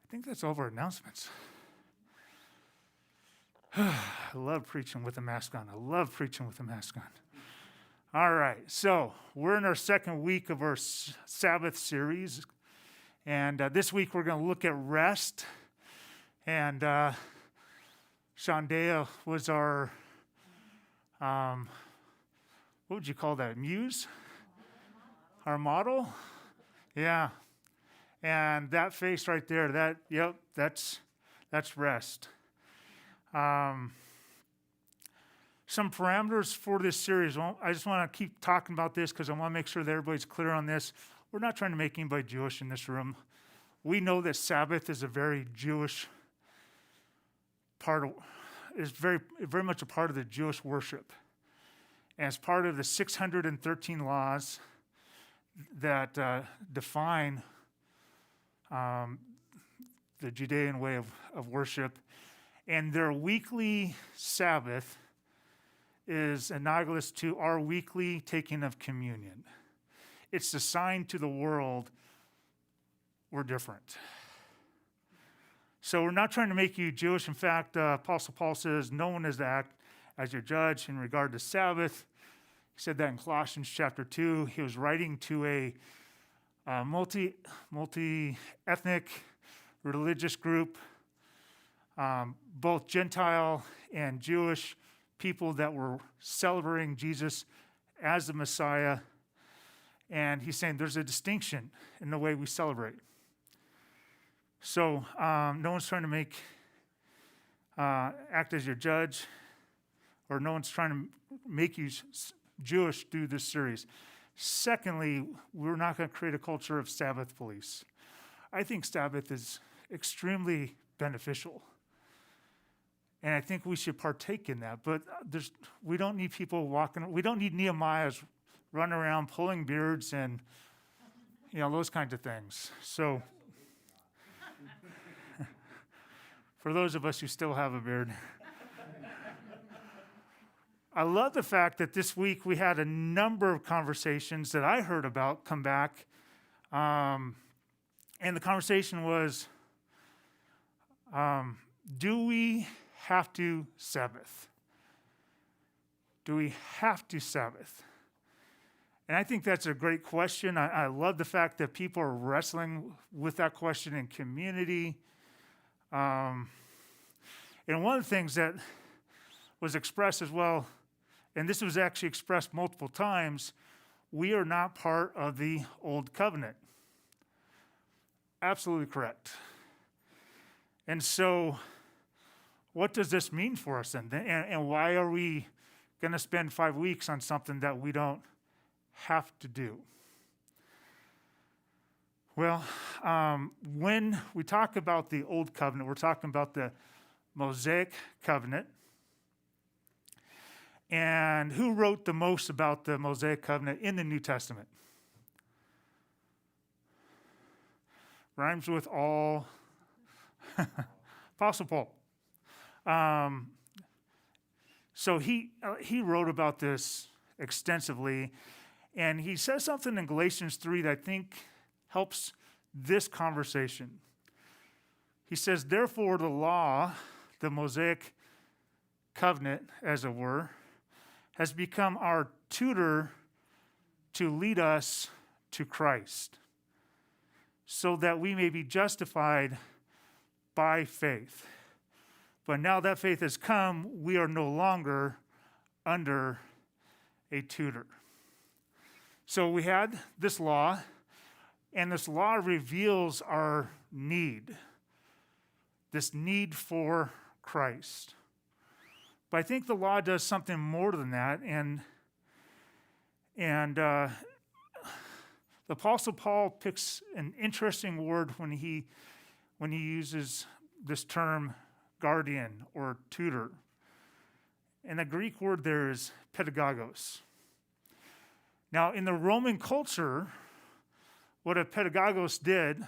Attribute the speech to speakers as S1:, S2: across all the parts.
S1: I think that's all of our announcements. I love preaching with a mask on. I love preaching with a mask on. All right, so we're in our second week of our Sabbath series. And this week we're going to look at rest. And Shandaya was our, what would you call that, muse? Our model? Yeah. And that face right there, that's rest. Some parameters for this series. I just want to keep talking about this because I want to make sure that everybody's clear on this. We're not trying to make anybody Jewish in this room. We know that Sabbath is a very Jewish is very much a part of the Jewish worship. And it's part of the 613 laws that define the Judean way of worship. And their weekly Sabbath is analogous to our weekly taking of communion. It's the sign to the world we're different. So we're not trying to make you Jewish. In fact, Apostle Paul says no one is to act as your judge in regard to Sabbath. He said that in Colossians chapter 2. He was writing to a multi-ethnic religious group, both Gentile and Jewish people that were celebrating Jesus as the Messiah. And he's saying there's a distinction in the way we celebrate. So no one's trying to act as your judge, or no one's trying to make you Jewish through this series. Secondly, we're not going to create a culture of Sabbath police. I think Sabbath is extremely beneficial. And I think we should partake in that. But we don't need people we don't need Nehemiahs running around pulling beards and, those kinds of things. So, for those of us who still have a beard. I love the fact that this week we had a number of conversations that I heard about come back. And the conversation was, do we have to Sabbath? Do we have to Sabbath? And I think that's a great question. I love the fact that people are wrestling with that question in community. And one of the things that was expressed as well, and this was actually expressed multiple times, we are not part of the old covenant. Absolutely correct. And so, what does this mean for us then? And why are we going to spend 5 weeks on something that we don't have to do? Well, when we talk about the old covenant, we're talking about the Mosaic covenant. And who wrote the most about the Mosaic covenant in the New Testament? Rhymes with all. Apostle Paul. So he wrote about this extensively, and he says something in Galatians 3 that I think helps this conversation. He says, therefore the law, the Mosaic covenant, as it were, has become our tutor to lead us to Christ, so that we may be justified by faith. But now that faith has come, we are no longer under a tutor. So we had this law, and this law reveals our need, this need for Christ. But I think the law does something more than that, and the Apostle Paul picks an interesting word when he uses this term guardian or tutor. And the Greek word there is pedagogos. Now, in the Roman culture, what a pedagogos did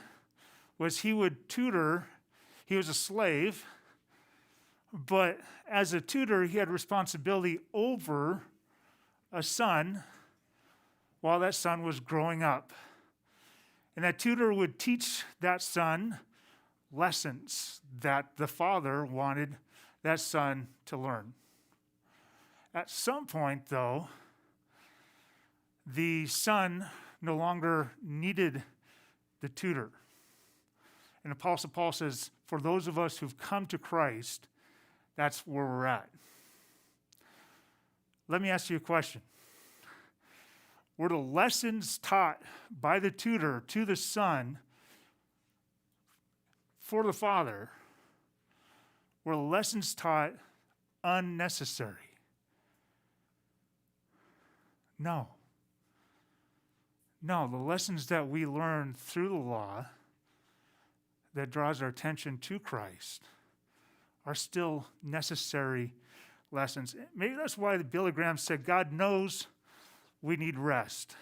S1: was he would tutor. He was a slave, but as a tutor, he had responsibility over a son while that son was growing up. And that tutor would teach that son lessons that the Father wanted that Son to learn. At some point, though, the Son no longer needed the tutor. And Apostle Paul says, for those of us who've come to Christ, that's where we're at. Let me ask you a question. Were the lessons taught by the tutor to the Son for the Father, were the lessons taught unnecessary? No. No, the lessons that we learn through the law that draws our attention to Christ are still necessary lessons. Maybe that's why Billy Graham said God knows we need rest.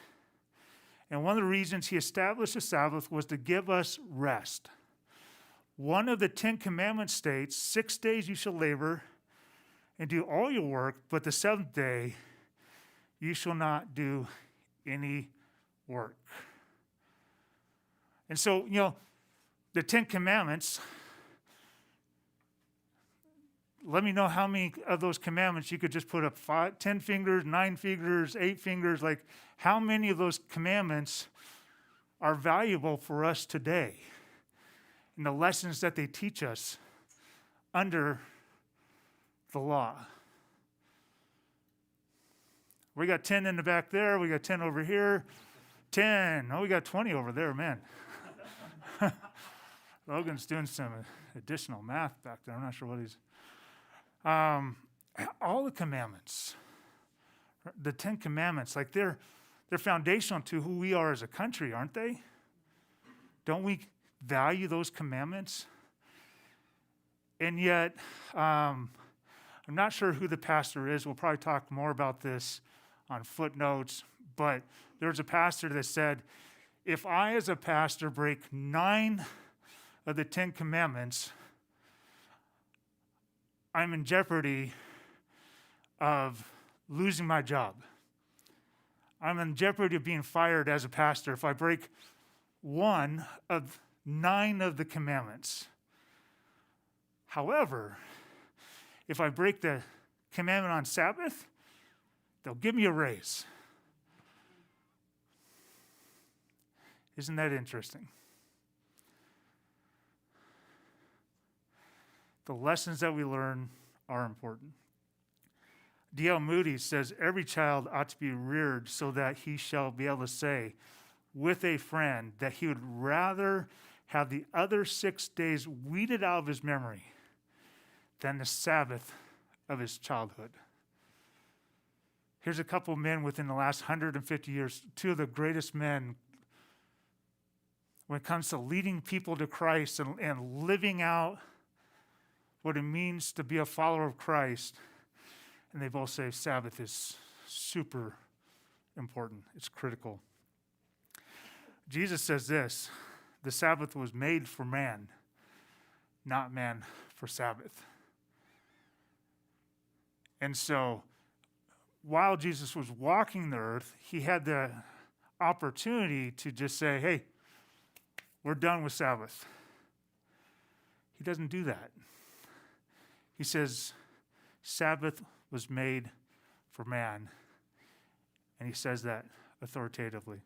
S1: And one of the reasons he established the Sabbath was to give us rest. One of the 10 Commandments states, 6 days you shall labor and do all your work, but the seventh day you shall not do any work. And so, the 10 Commandments, let me know how many of those commandments you could just put up 10 fingers, 9 fingers, 8 fingers. Like, how many of those commandments are valuable for us today? And the lessons that they teach us under the law. We got 10 in the back there. We got 10 over here. 10. Oh, we got 20 over there, man. Logan's doing some additional math back there. I'm not sure what he's... all the commandments, the 10 Commandments, like they're foundational to who we are as a country, aren't they? Don't we value those commandments? And yet, I'm not sure who the pastor is. We'll probably talk more about this on footnotes, but there's a pastor that said, if I as a pastor break 9 of the 10 Commandments, I'm in jeopardy of losing my job. I'm in jeopardy of being fired as a pastor if I break 1 of 9 of the commandments. However, if I break the commandment on Sabbath, they'll give me a raise. Isn't that interesting? The lessons that we learn are important. D.L. Moody says, every child ought to be reared so that he shall be able to say with a friend that he would rather have the other 6 days weeded out of his memory than the Sabbath of his childhood. Here's a couple of men within the last 150 years, 2 of the greatest men when it comes to leading people to Christ and living out what it means to be a follower of Christ. And they both say Sabbath is super important. It's critical. Jesus says this, the Sabbath was made for man, not man for Sabbath. And so, while Jesus was walking the earth, he had the opportunity to just say, hey, we're done with Sabbath. He doesn't do that. He says, Sabbath was made for man. And he says that authoritatively.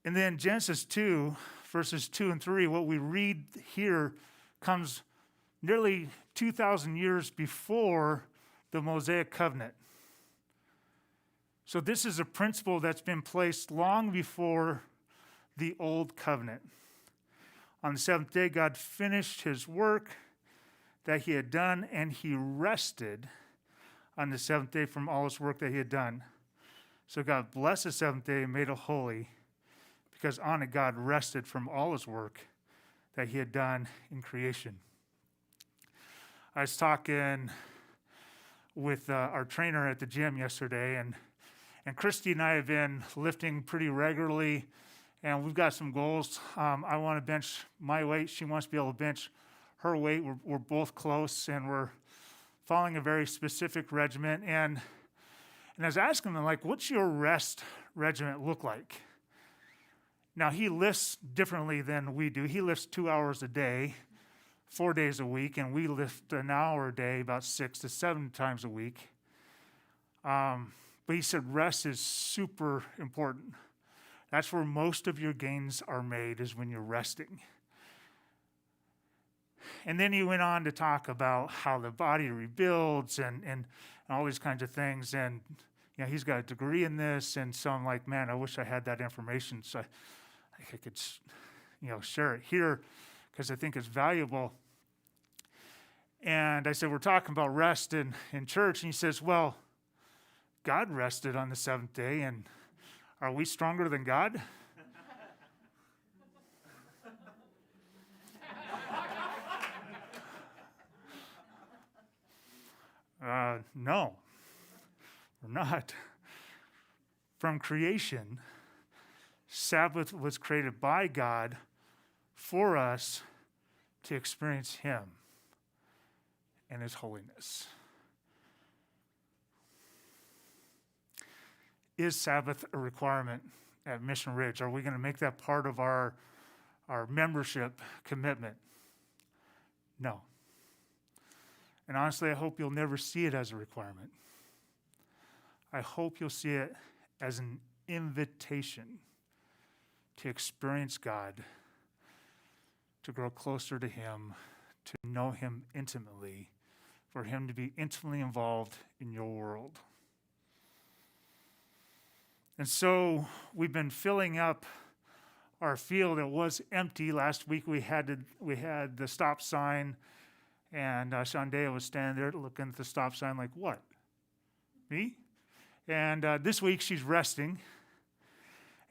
S1: And then Genesis 2, verses 2 and 3, what we read here comes nearly 2,000 years before the Mosaic covenant. So this is a principle that's been placed long before the old covenant. On the seventh day, God finished his work that he had done, and he rested on the seventh day from all his work that he had done. So God blessed the seventh day and made it holy, because on it God rested from all his work that he had done in creation. I was talking with our trainer at the gym yesterday, and Christy and I have been lifting pretty regularly, and we've got some goals. I want to bench my weight. She wants to be able to bench her weight. We're both close, and we're following a very specific regimen. And I was asking them, like, what's your rest regimen look like? Now, he lifts differently than we do. He lifts 2 hours a day, 4 days a week, and we lift an hour a day about 6 to 7 times a week. But he said rest is super important. That's where most of your gains are made, is when you're resting. And then he went on to talk about how the body rebuilds and all these kinds of things. And he's got a degree in this, and so I'm like, man, I wish I had that information so I could, share it here, because I think it's valuable. And I said, we're talking about rest in church, and he says, well, God rested on the seventh day, and are we stronger than God? No, we're not. From creation, Sabbath was created by God for us to experience Him and His holiness. Is Sabbath a requirement at Mission Ridge? Are we going to make that part of our membership commitment? No. And honestly, I hope you'll never see it as a requirement. I hope you'll see it as an invitation to experience God, to grow closer to Him, to know Him intimately, for Him to be intimately involved in your world. And so we've been filling up our field. It was empty. Last week we had the stop sign, and Shandaya was standing there looking at the stop sign like, what? Me? And this week she's resting.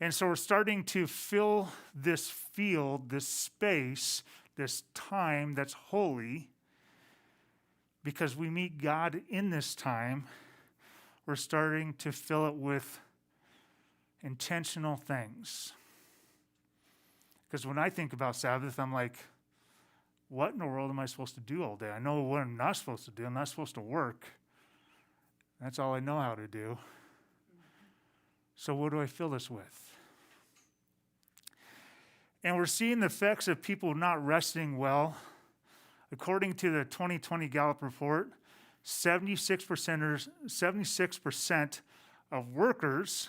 S1: And so we're starting to fill this field, this space, this time that's holy, because we meet God in this time. We're starting to fill it with intentional things. Because when I think about Sabbath, I'm like, what in the world am I supposed to do all day? I know what I'm not supposed to do. I'm not supposed to work. That's all I know how to do. So what do I fill this with? And we're seeing the effects of people not resting well. According to the 2020 Gallup report, 76% of workers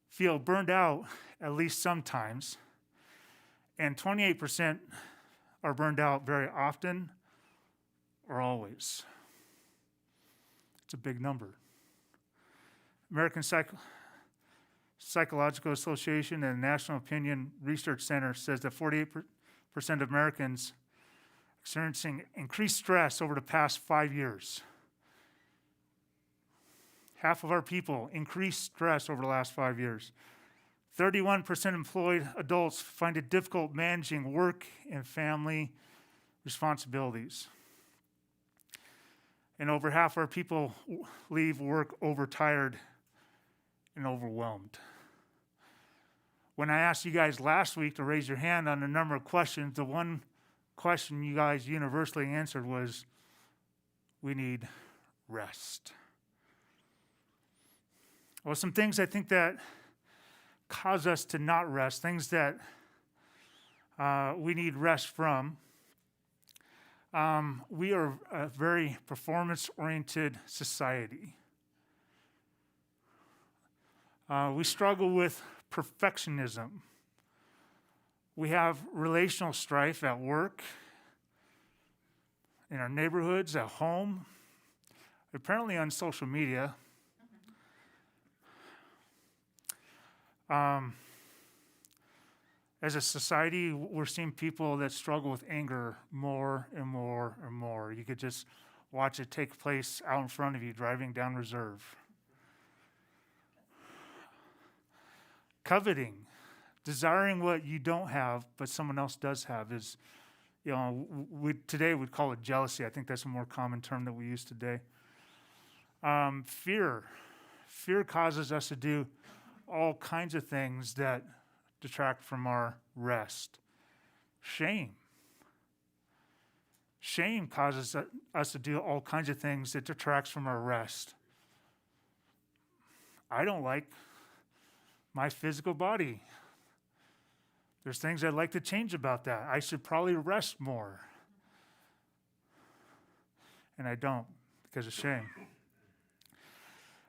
S1: feel burned out at least sometimes, and 28% are burned out very often or always. It's a big number. American Psychological Association and National Opinion Research Center says that 48% of Americans experiencing increased stress over the past 5 years. Half of our people increased stress over the last 5 years. 31% employed adults find it difficult managing work and family responsibilities. And over half our people leave work overtired and overwhelmed. When I asked you guys last week to raise your hand on a number of questions, the one question you guys universally answered was, we need rest. Well, some things I think that cause us to not rest, things that we need rest from. We are a very performance-oriented society. We struggle with perfectionism. We have relational strife at work, in our neighborhoods, at home, apparently on social media. As a society, we're seeing people that struggle with anger more and more and more. You could just watch it take place out in front of you, driving down Reserve. Coveting, desiring what you don't have, but someone else does have, is, today we'd call it jealousy. I think that's a more common term that we use today. Fear causes us to do all kinds of things that detract from our rest. Shame causes us to do all kinds of things that detracts from our rest. I don't like my physical body There's things I'd like to change about that. I should probably rest more. And I don't because of shame.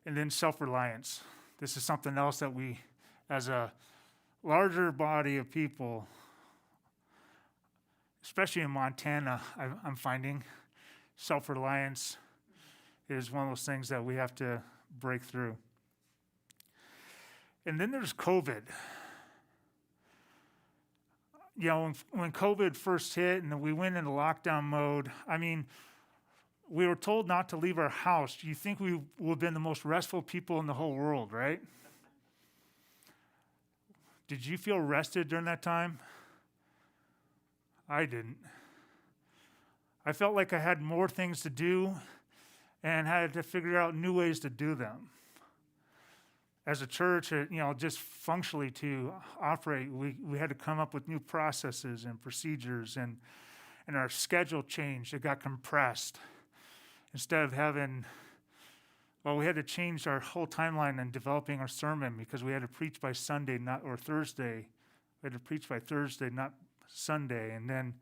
S1: And then self-reliance. This is something else that we, as a larger body of people, especially in Montana, I'm finding self-reliance is one of those things that we have to break through. And then there's COVID. You know, when COVID first hit and we went into lockdown mode, I mean, we were told not to leave our house. You think we would have been the most restful people in the whole world, right? Did you feel rested during that time? I didn't. I felt like I had more things to do and had to figure out new ways to do them. As a church, just functionally to operate, we had to come up with new processes and procedures, and our schedule changed. It got compressed. Instead of having, we had to change our whole timeline in developing our sermon because we had to preach by Sunday, or Thursday. We had to preach by Thursday, not Sunday. And then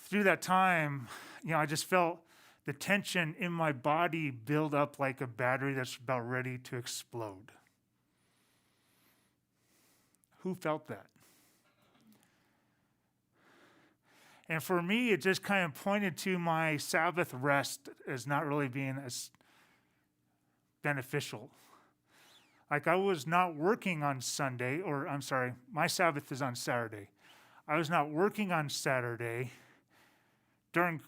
S1: through that time, I just felt the tension in my body build up like a battery that's about ready to explode. Who felt that? And for me, it just kind of pointed to my Sabbath rest as not really being as beneficial. Like I was not working on Sunday, my Sabbath is on Saturday. I was not working on Saturday during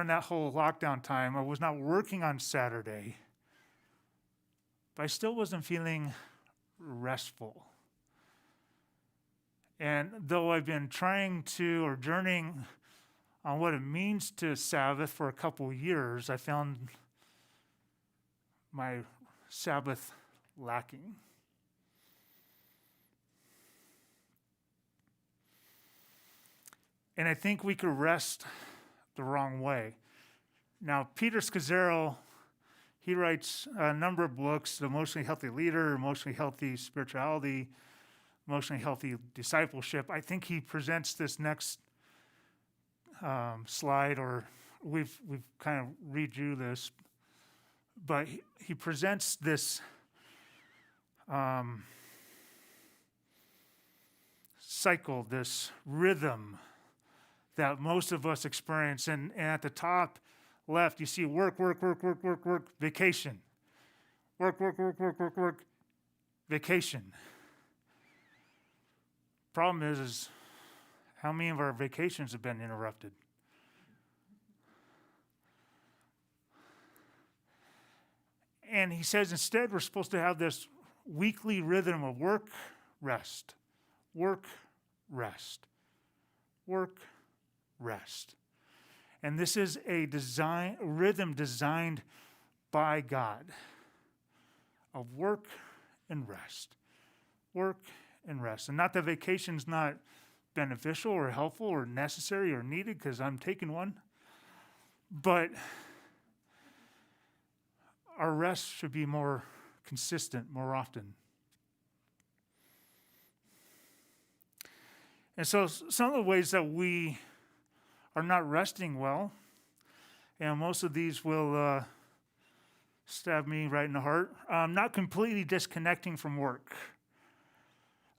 S1: that whole lockdown time. I was not working on Saturday, but I still wasn't feeling restful. And though I've been journeying on what it means to Sabbath for a couple of years, I found my Sabbath lacking. And I think we could rest the wrong way. Now, Peter Scazzaro, he writes a number of books, The Emotionally Healthy Leader, Emotionally Healthy Spirituality, Emotionally Healthy Discipleship. I think he presents this next slide, or we've kind of redrew this, but he presents this cycle, this rhythm that most of us experience. And at the top left, you see work, vacation. Work, vacation. Problem is how many of our vacations have been interrupted? And he says instead we're supposed to have this weekly rhythm of work, rest, work, rest, work, rest. And this is a rhythm designed by God of work and rest. Work and rest. And not that vacation's not beneficial or helpful or necessary or needed, because I'm taking one. But our rest should be more consistent, more often. And so some of the ways that we are not resting well, and most of these will stab me right in the heart, not completely disconnecting from work.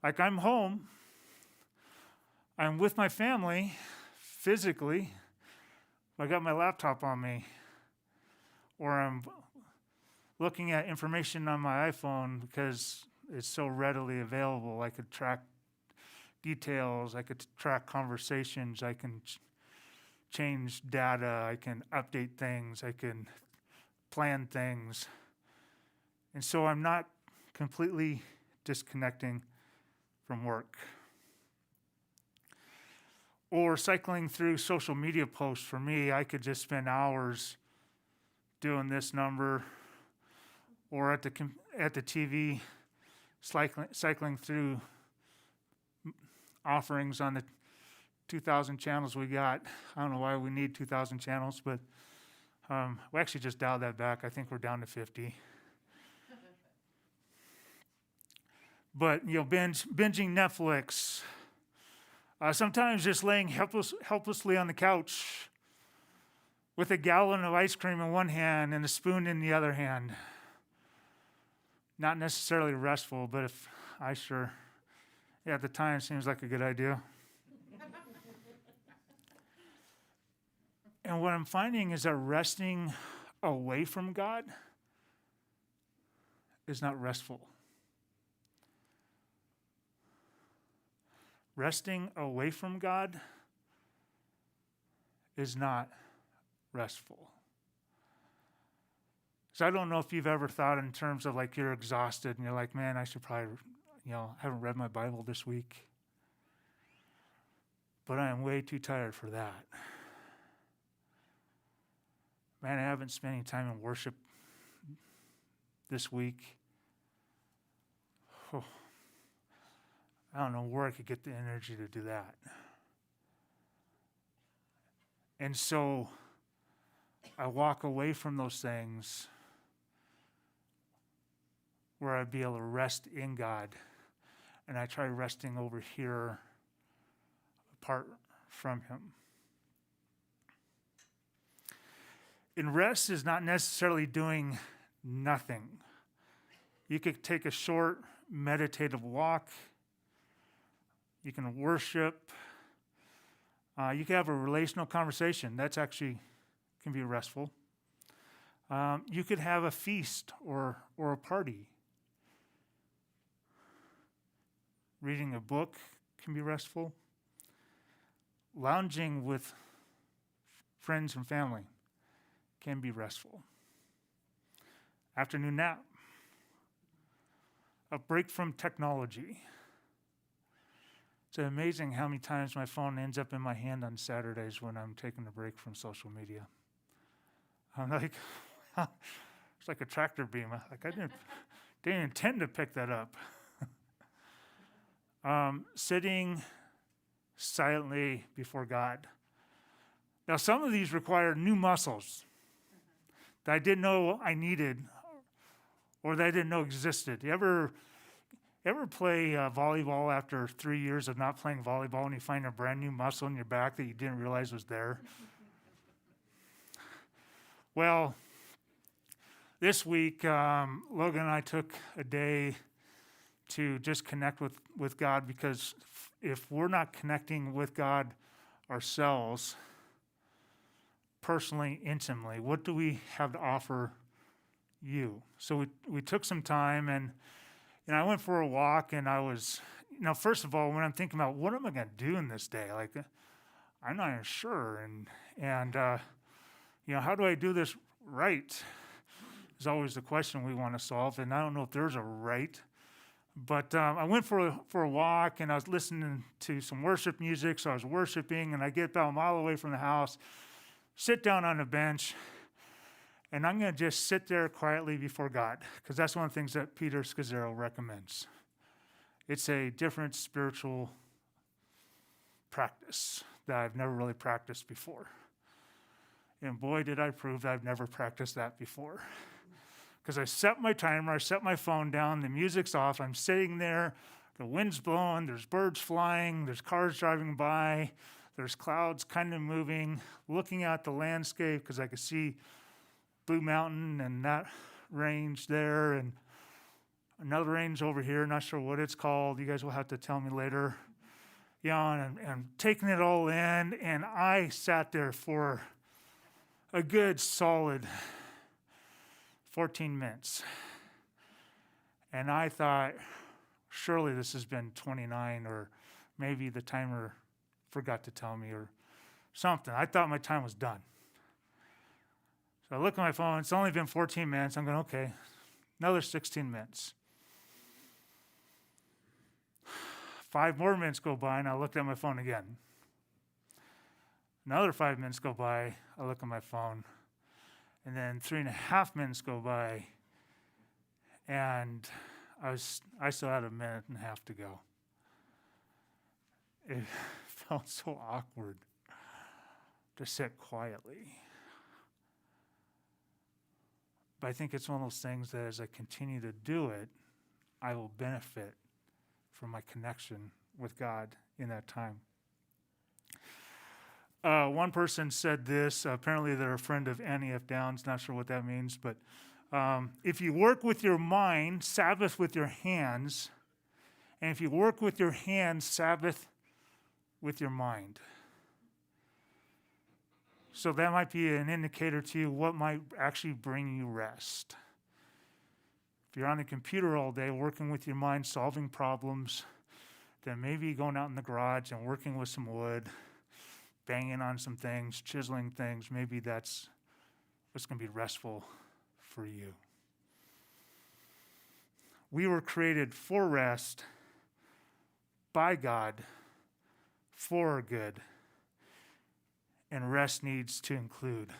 S1: Like I'm home, I'm with my family physically, I got my laptop on me, or I'm looking at information on my iPhone because it's so readily available. I could track details, I could track conversations, I can change data, I can update things, I can plan things. And so I'm not completely disconnecting from work. Or cycling through social media posts. For me, I could just spend hours doing this number, or at the TV, cycling through offerings on the 2,000 channels we got. I don't know why we need 2,000 channels, but we actually just dialed that back. I think we're down to 50. But, binging Netflix. Sometimes just laying helplessly on the couch with a gallon of ice cream in one hand and a spoon in the other hand. Not necessarily restful, but at the time, seems like a good idea. And what I'm finding is that resting away from God is not restful. Resting away from God is not restful. So I don't know if you've ever thought in terms of like you're exhausted and you're like, man, I should probably, I haven't read my Bible this week. But I am way too tired for that. Man, I haven't spent any time in worship this week. Oh, I don't know where I could get the energy to do that. And so I walk away from those things where I'd be able to rest in God. And I try resting over here apart from Him. And rest is not necessarily doing nothing. You could take a short meditative walk. You can worship. You can have a relational conversation. That's actually can be restful. You could have a feast or a party. Reading a book can be restful. Lounging with friends and family can be restful. Afternoon nap. A break from technology. It's amazing how many times my phone ends up in my hand on Saturdays when I'm taking a break from social media. I'm like, it's like a tractor beam. Like I didn't intend to pick that up. Sitting silently before God. Now, some of these require new muscles that I didn't know I needed or that I didn't know existed. You ever play volleyball after 3 years of not playing volleyball and you find a brand new muscle in your back that you didn't realize was there? Well, this week, Logan and I took a day to just connect with God, because if we're not connecting with God ourselves, personally, intimately, what do we have to offer you? So we took some time, and I went for a walk, and I was, first of all, when I'm thinking about what am I going to do in this day, like I'm not even sure, and how do I do this right? Is always the question we want to solve, and I don't know if there's a right. But I went for a walk, and I was listening to some worship music, so I was worshiping, and I get about a mile away from the house, sit down on a bench, and I'm going to just sit there quietly before God, because that's one of the things that Peter Scazzaro recommends. It's a different spiritual practice that I've never really practiced before. And boy, did I prove that I've never practiced that before. Because I set my timer, I set my phone down, the music's off, I'm sitting there, the wind's blowing, there's birds flying, there's cars driving by, there's clouds kind of moving, looking at the landscape because I could see Blue Mountain and that range there, and another range over here, not sure what it's called, you guys will have to tell me later. And taking it all in, and I sat there for a good solid 14 minutes. And I thought, surely this has been 29, or maybe the timer forgot to tell me or something. I thought my time was done. So I look at my phone, it's only been 14 minutes. I'm going, okay, another 16 minutes. 5 more minutes go by, and I looked at my phone again. Another 5 minutes go by, I look at my phone. And then 3.5 minutes go by, and I still had a minute and a half to go. It felt so awkward to sit quietly. But I think it's one of those things that as I continue to do it, I will benefit for my connection with God in that time. One person said this, apparently they're a friend of Annie F. Downs, not sure what that means, but if you work with your mind, Sabbath with your hands, and if you work with your hands, Sabbath with your mind. So that might be an indicator to you what might actually bring you rest. If you're on the computer all day, working with your mind, solving problems, then maybe going out in the garage and working with some wood, banging on some things, chiseling things, maybe that's what's going to be restful for you. We were created for rest by God for our good, and rest needs to include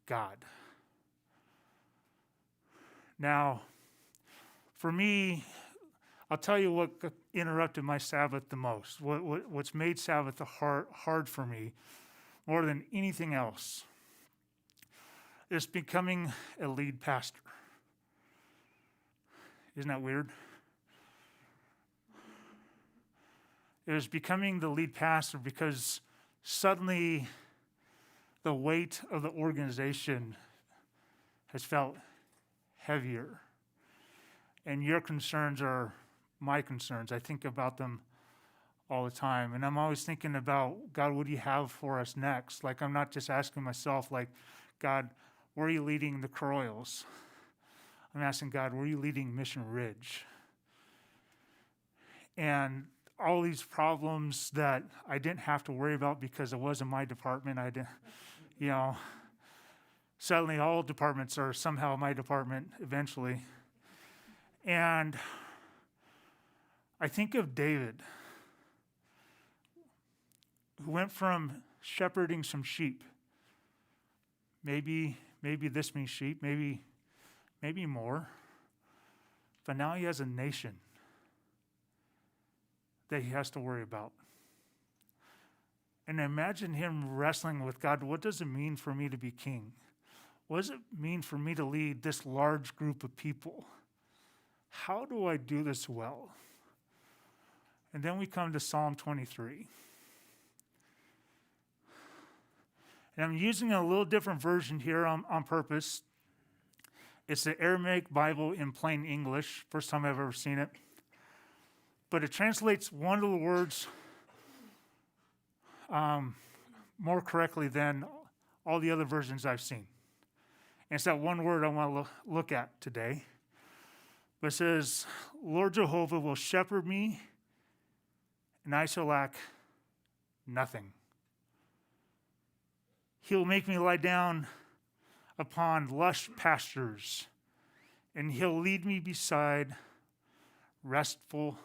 S1: God. Now, for me, I'll tell you what interrupted my Sabbath the most, what's made Sabbath hard for me more than anything else, is becoming a lead pastor. Isn't that weird? It was becoming the lead pastor because suddenly the weight of the organization has felt heavier. And your concerns are my concerns. I think about them all the time. And I'm always thinking about, God, what do you have for us next? Like, I'm not just asking myself, like, God, where are you leading the Croyals? I'm asking God, where are you leading Mission Ridge? And all these problems that I didn't have to worry about because it wasn't my department, I didn't, suddenly all departments are somehow my department eventually. And I think of David, who went from shepherding some sheep. Maybe this means sheep, maybe more. But now he has a nation that he has to worry about. And imagine him wrestling with God. What does it mean for me to be king? What does it mean for me to lead this large group of people? How do I do this well? And then we come to Psalm 23. And I'm using a little different version here on purpose. It's the Aramaic Bible in plain English. First time I've ever seen it. But it translates one of the words more correctly than all the other versions I've seen. And it's that one word I want to look at today. But it says, Lord Jehovah will shepherd me, and I shall lack nothing. He'll make me lie down upon lush pastures, and he'll lead me beside restful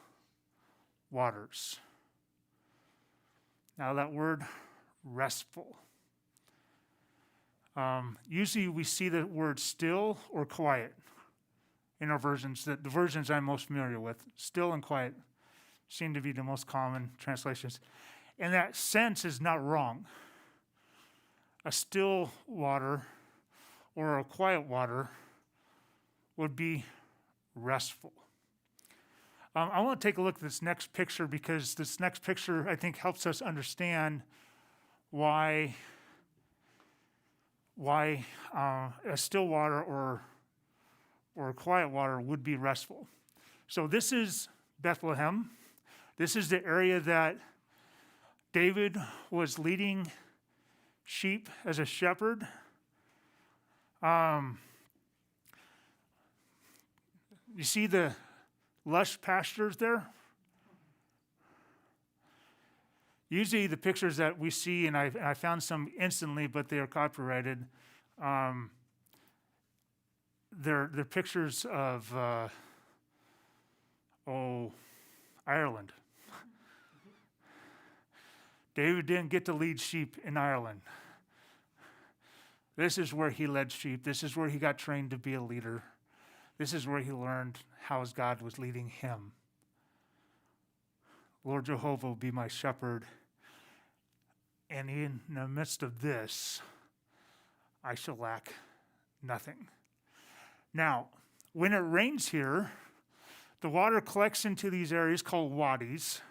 S1: waters. Now that word, restful. Usually we see the word still or quiet in our versions, the versions I'm most familiar with. Still and quiet seem to be the most common translations. And that sense is not wrong. A still water or a quiet water would be restful. I want to take a look at this next picture because this next picture, I think, helps us understand why a still water or a quiet water would be restful. So this is Bethlehem. This is the area that David was leading sheep as a shepherd. You see the lush pastures there? Usually the pictures that we see, and I found some instantly, but they are copyrighted. They're pictures of Ireland. David didn't get to lead sheep in Ireland. This is where he led sheep. This is where he got trained to be a leader. This is where he learned how God was leading him. Lord Jehovah will be my shepherd. And in the midst of this, I shall lack nothing. Now, when it rains here, The water collects into these areas called wadis.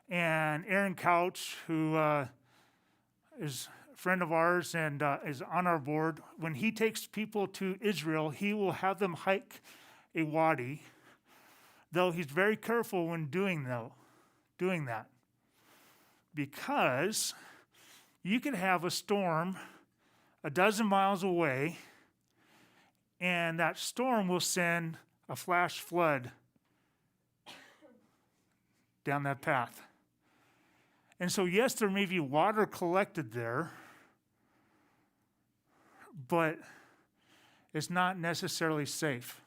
S1: And Aaron Couch, who is a friend of ours and is on our board, when he takes people to Israel, he will have them hike a wadi, though he's very careful when doing that. Because you could have a storm a dozen miles away, and that storm will send a flash flood down that path. And so, yes, there may be water collected there, but it's not necessarily safe.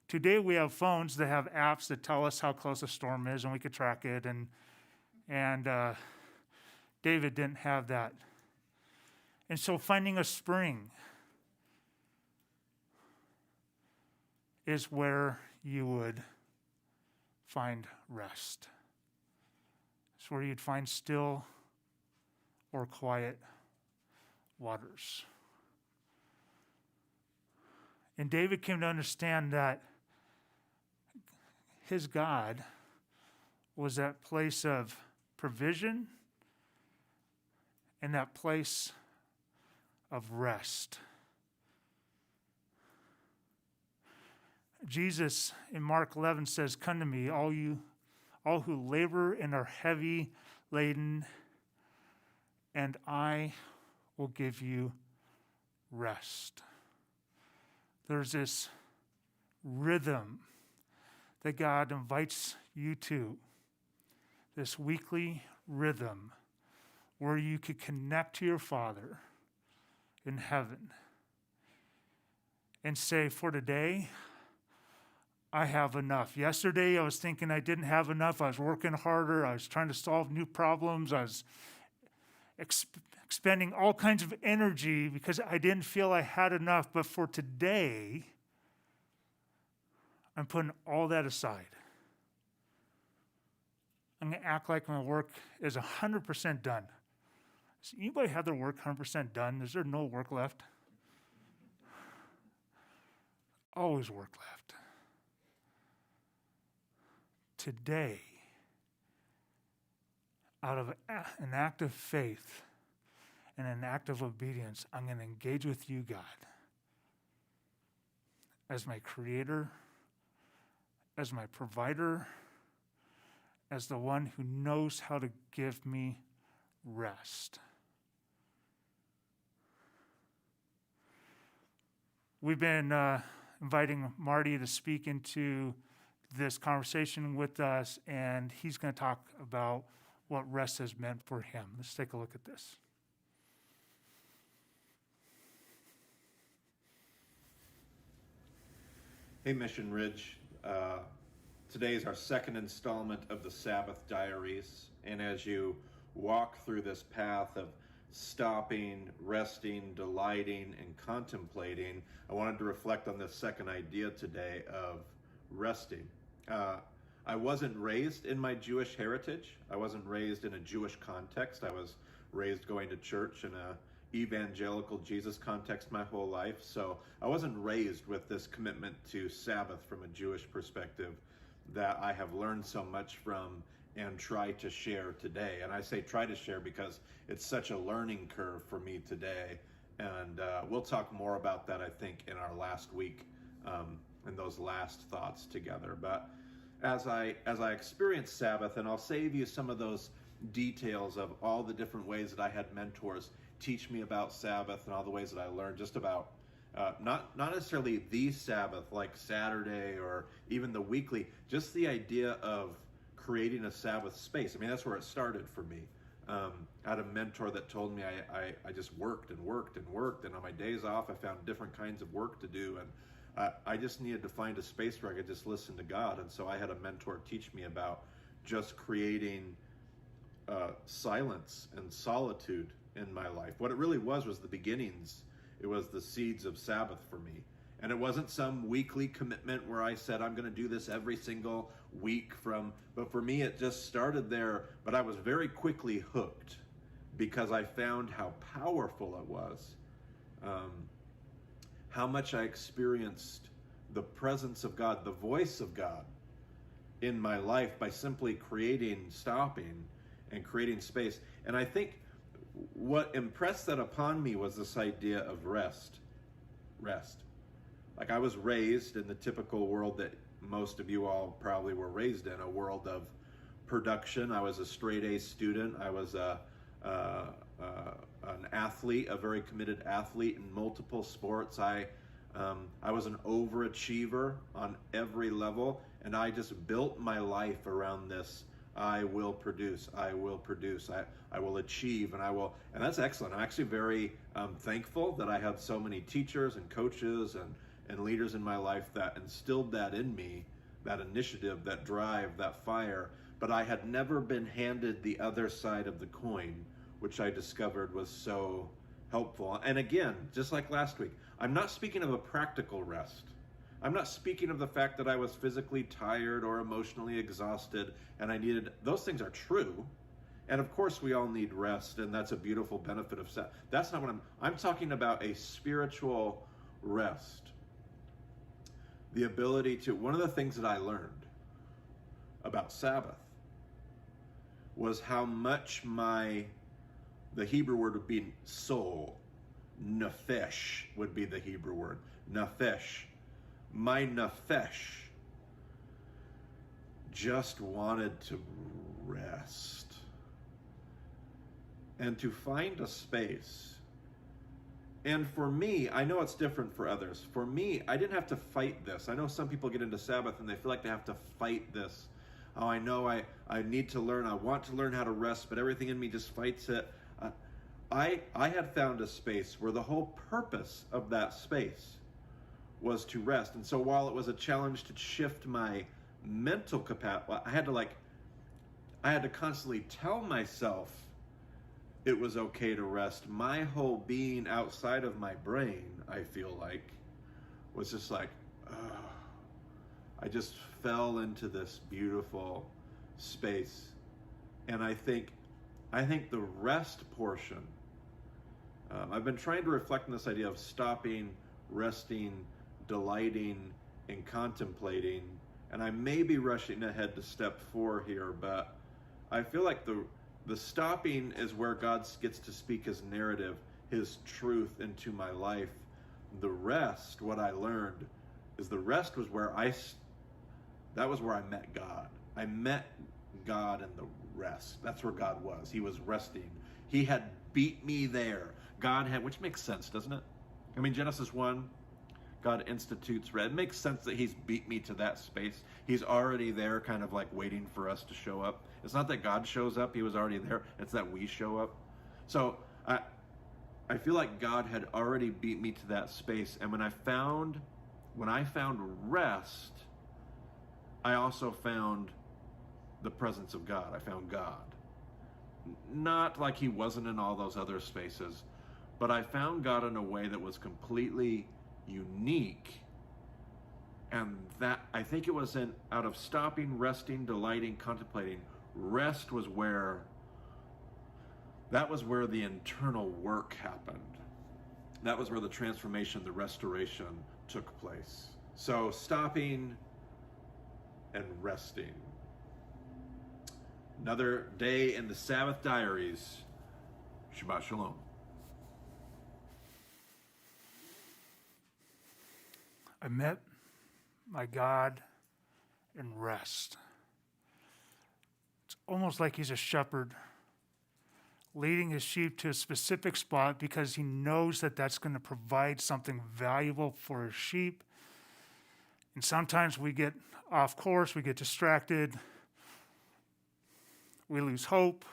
S1: Today we have phones that have apps that tell us how close a storm is, and we could track it. And David didn't have that. And so finding a spring is where you would find rest. It's where you'd find still or quiet waters. And David came to understand that his God was that place of provision and that place of rest. Jesus in Mark 11 says, "Come to me, all who labor and are heavy laden, and I will give you rest." There's this rhythm that God invites you to, this weekly rhythm where you could connect to your Father in heaven and say, for today, I have enough. Yesterday, I was thinking I didn't have enough. I was working harder. I was trying to solve new problems. I was expending all kinds of energy because I didn't feel I had enough. But for today, I'm putting all that aside. I'm going to act like my work is 100% done. Does anybody have their work 100% done? Is there no work left? Always work left. Today, out of an act of faith and an act of obedience, I'm going to engage with you, God, as my creator, as my provider, as the one who knows how to give me rest. We've been inviting Marty to speak into this conversation with us, and he's going to talk about what rest has meant for him. Let's take a look at this.
S2: Hey, Mission Ridge. Today is our second installment of the Sabbath Diaries, and as you walk through this path of stopping, resting, delighting, and contemplating, I wanted to reflect on this second idea today of resting. I wasn't raised in my Jewish heritage. I wasn't raised in a Jewish context. I was raised going to church in a evangelical Jesus context my whole life. So I wasn't raised with this commitment to Sabbath from a Jewish perspective that I have learned so much from and try to share today. And I say try to share because it's such a learning curve for me today. And we'll talk more about that, I think, in our last week and those last thoughts together. But as I experience Sabbath, and I'll save you some of those details of all the different ways that I had mentors teach me about Sabbath and all the ways that I learned just about not necessarily the Sabbath like Saturday or even the weekly, just the idea of creating a Sabbath space. I mean, that's where it started for me. I had a mentor that told me I just worked and worked and worked, and on my days off I found different kinds of work to do, and I just needed to find a space where I could just listen to God. And so I had a mentor teach me about just creating silence and solitude in my life. What it really was the beginnings. It was the seeds of Sabbath for me. And it wasn't some weekly commitment where I said I'm going to do this every single week but for me it just started there. But I was very quickly hooked because I found how powerful it was, how much I experienced the presence of God, the voice of God in my life by simply stopping and creating space. And I think what impressed that upon me was this idea of rest. Rest. Like, I was raised in the typical world that most of you all probably were raised in, a world of production. I was a straight A student. I was an athlete, a very committed athlete in multiple sports. I was an overachiever on every level, and I just built my life around this. I will produce, I will produce, I will achieve, and that's excellent. I'm actually very thankful that I have so many teachers and coaches and leaders in my life that instilled that in me, that initiative, that drive, that fire. But I had never been handed the other side of the coin, which I discovered was so helpful. And again, just like last week, I'm not speaking of a practical rest. I'm not speaking of the fact that I was physically tired or emotionally exhausted and I needed, those things are true. And of course we all need rest, and that's a beautiful benefit of Sabbath. That's not what I'm talking about, a spiritual rest. The ability to, one of the things that I learned about Sabbath was how much the Hebrew word would be soul. Nefesh would be the Hebrew word. Nefesh. My nefesh just wanted to rest and to find a space. And for me, I know it's different for others. For me, I didn't have to fight this. I know some people get into Sabbath and they feel like they have to fight this. Oh, I know I need to learn. I want to learn how to rest, but everything in me just fights it. I had found a space where the whole purpose of that space was to rest. And so while it was a challenge to shift my mental capacity, I had to constantly tell myself it was okay to rest. My whole being outside of my brain, I feel like, was just like, I just fell into this beautiful space. And I think the rest portion, I've been trying to reflect on this idea of stopping, resting, delighting, and contemplating. And I may be rushing ahead to step 4 here, but I feel like the stopping is where God gets to speak his narrative, his truth into my life. The rest, what I learned, is the rest was that was where I met God. I met God in the rest. That's where God was. He was resting. He had beat me there. God had, which makes sense, doesn't it? I mean, Genesis 1, God institutes rest. It makes sense that he's beat me to that space. He's already there, kind of like waiting for us to show up. It's not that God shows up. He was already there. It's that we show up. So I feel like God had already beat me to that space. And when I found rest, I also found the presence of God. I found God. Not like he wasn't in all those other spaces, but I found God in a way that was completely unique. And that, I think it was out of stopping, resting, delighting, contemplating. Rest was where the internal work happened. That was where the transformation, the restoration took place. So stopping and resting. Another day in the Sabbath diaries. Shabbat Shalom.
S1: I met my God in rest. It's almost like he's a shepherd leading his sheep to a specific spot because he knows that that's going to provide something valuable for his sheep. And sometimes we get off course, we get distracted, we lose hope,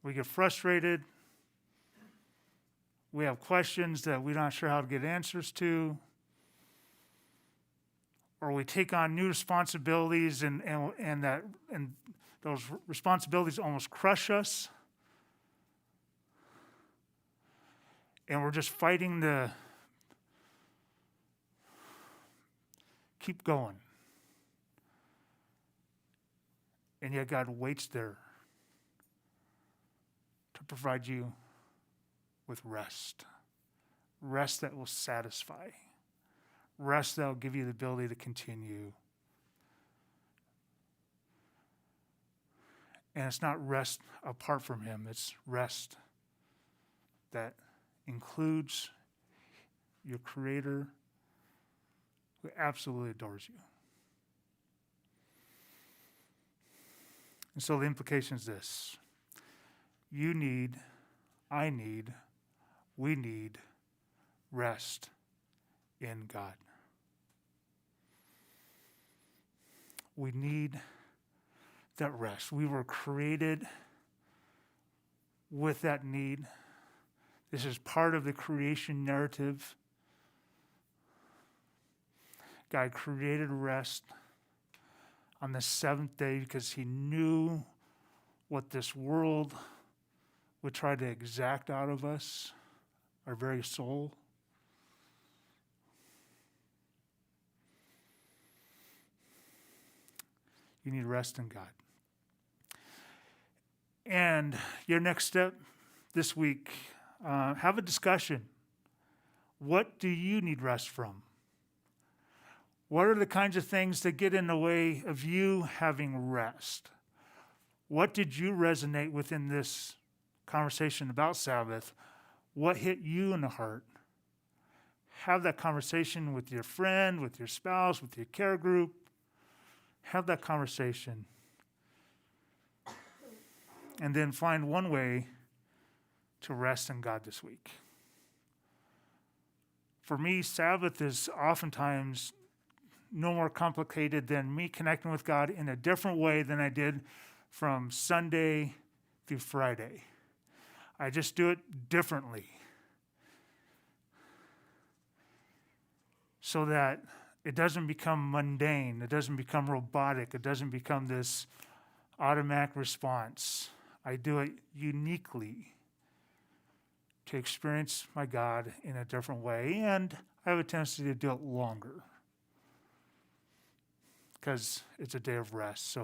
S1: we get frustrated, we have questions that we're not sure how to get answers to, or we take on new responsibilities and those responsibilities almost crush us. And we're just fighting to keep going. And yet God waits there to provide you with rest. Rest that will satisfy. Rest that will give you the ability to continue. And it's not rest apart from him. It's rest that includes your Creator who absolutely adores you. And so the implication is this. You need, I need, we need rest in God. We need that rest. We were created with that need. This is part of the creation narrative. God created rest on the seventh day because he knew what this world would try to exact out of us, our very soul. You need rest in God. And your next step this week, have a discussion. What do you need rest from? What are the kinds of things that get in the way of you having rest? What did you resonate with in this conversation about Sabbath? What hit you in the heart? Have that conversation with your friend, with your spouse, with your care group. Have that conversation. And then find one way to rest in God this week. For me, Sabbath is oftentimes no more complicated than me connecting with God in a different way than I did from Sunday through Friday. I just do it differently so that it doesn't become mundane, it doesn't become robotic, it doesn't become this automatic response. I do it uniquely to experience my God in a different way, and I have a tendency to do it longer because it's a day of rest.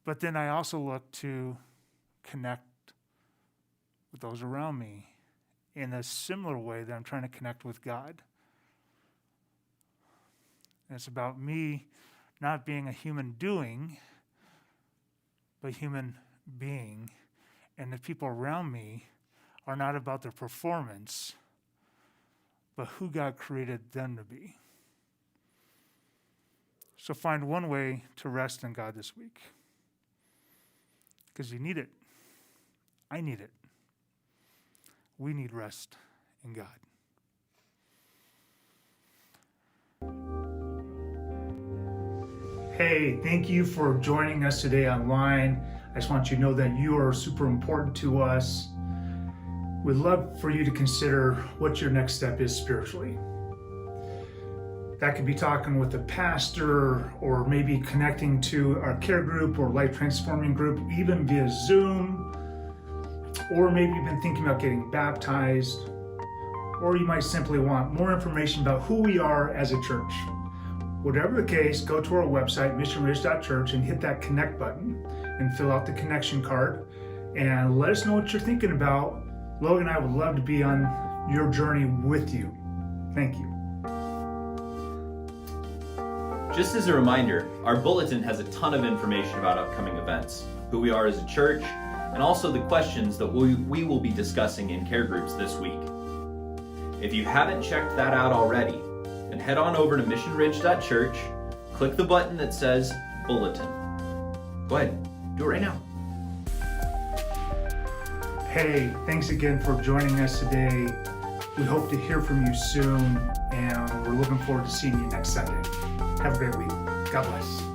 S1: But then I also look to connect with those around me in a similar way that I'm trying to connect with God. And it's about me not being a human doing, but human being. And the people around me are not about their performance, but who God created them to be. So find one way to rest in God this week. Because you need it. I need it. We need rest in God. Hey, thank you for joining us today online. I just want you to know that you are super important to us. We'd love for you to consider what your next step is spiritually. That could be talking with a pastor, or maybe connecting to our care group or life transforming group, even via Zoom. Or maybe you've been thinking about getting baptized. Or you might simply want more information about who we are as a church. Whatever the case, go to our website, missionridge.church, and hit that connect button and fill out the connection card. And let us know what you're thinking about. Logan and I would love to be on your journey with you. Thank you.
S3: Just as a reminder, our bulletin has a ton of information about upcoming events, who we are as a church, and also the questions that we will be discussing in care groups this week. If you haven't checked that out already, then head on over to missionridge.church, click the button that says Bulletin. Go ahead, do it right now.
S1: Hey, thanks again for joining us today. We hope to hear from you soon, and we're looking forward to seeing you next Sunday. Have a great week. God bless.